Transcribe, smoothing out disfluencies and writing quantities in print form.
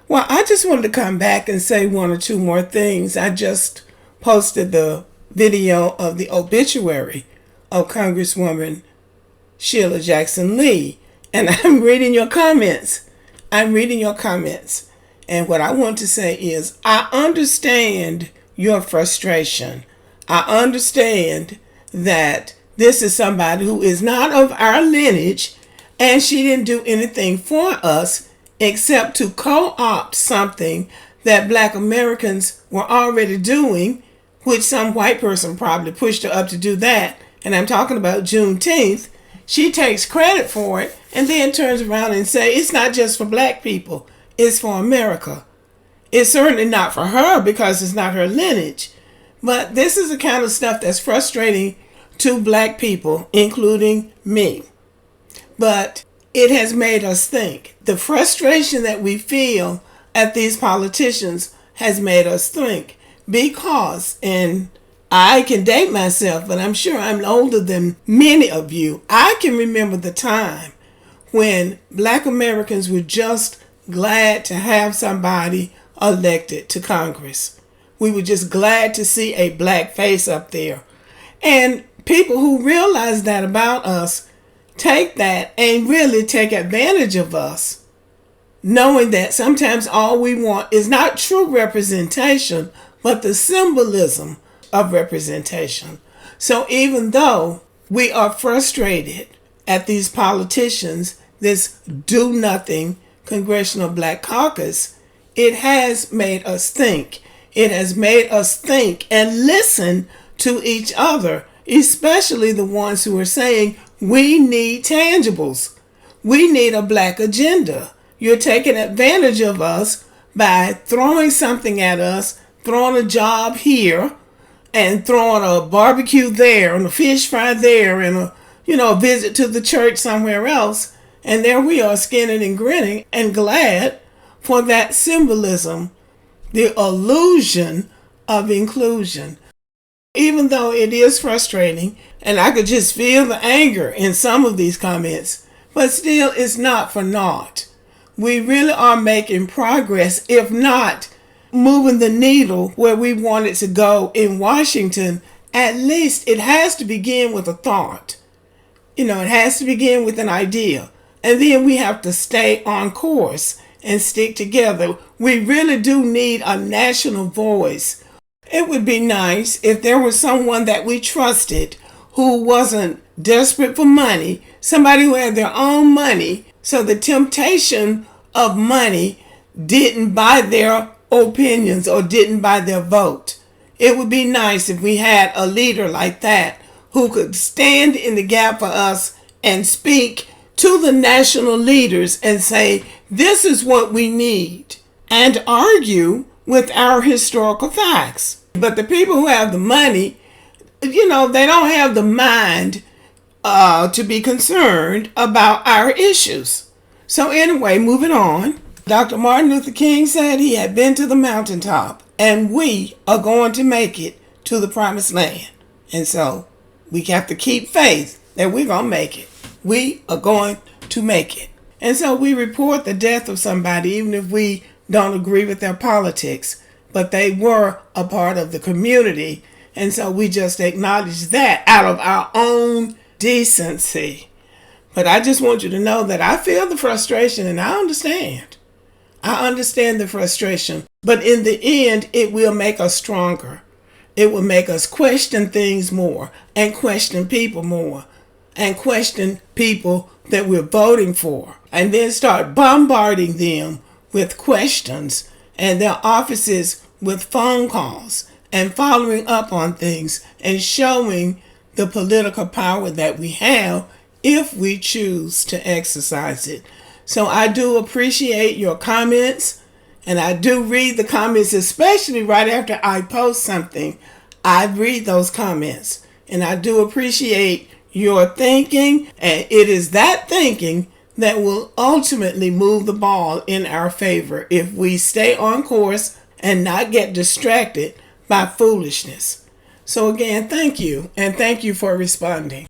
Well, I just wanted to come back and say one or two more things. I just posted the video of the obituary of Congresswoman Sheila Jackson Lee, and I'm reading your comments. And what I want to say is, I understand your frustration. I understand that this is somebody who is not of our lineage, and she didn't do anything for us except to co-opt something that Black Americans were already doing, which some white person probably pushed her up to do that. And I'm talking about Juneteenth. She takes credit for it and then turns around and says it's not just for Black people, it's for America. It's certainly not for her because it's not her lineage. But this is the kind of stuff that's frustrating to Black people, including me. But it has made us think. The frustration that we feel at these politicians has made us think. Because, and I can date myself, but I'm sure I'm older than many of you. I can remember the time when Black Americans were just glad to have somebody elected to Congress. We were just glad to see a Black face up there. And people who realize that about us take that and really take advantage of us, knowing that sometimes all we want is not true representation, but the symbolism of representation. So even though we are frustrated at these politicians, this do-nothing Congressional Black Caucus, it has made us think. It has made us think and listen to each other, especially the ones who are saying, we need tangibles. We need a Black agenda. You're taking advantage of us by throwing something at us, throwing a job here, and throwing a barbecue there, and a fish fry there, and a visit to the church somewhere else. And there we are, skinning and grinning and glad for that symbolism, the illusion of inclusion. Even though it is frustrating, and I could just feel the anger in some of these comments, but still it's not for naught. We really are making progress, if not moving the needle where we want it to go in Washington. At least it has to begin with a thought. It has to begin with an idea. And then we have to stay on course and stick together. We really do need a national voice. It would be nice if there was someone that we trusted who wasn't desperate for money, somebody who had their own money, so the temptation of money didn't buy their opinions or didn't buy their vote. It would be nice if we had a leader like that who could stand in the gap for us and speak to the national leaders and say, this is what we need, and argue with our historical facts. But the people who have the money, they don't have the mind to be concerned about our issues. So anyway, moving on. Dr. Martin Luther King said he had been to the mountaintop, and we are going to make it to the promised land. And so we have to keep faith that we're going to make it. We are going to make it. And so we report the death of somebody, even if we don't agree with their politics, but they were a part of the community. And so we just acknowledge that out of our own decency. But I just want you to know that I feel the frustration, and I understand. I understand the frustration. But in the end, it will make us stronger. It will make us question things more, and question people more, and question people that we're voting for, and then start bombarding them with questions and their offices with phone calls and following up on things and showing the political power that we have if we choose to exercise it. So I do appreciate your comments, and I do read the comments, especially right after I post something. I read those comments, and I do appreciate your thinking, and it is that thinking that will ultimately move the ball in our favor if we stay on course and not get distracted by foolishness. So again, thank you, and thank you for responding.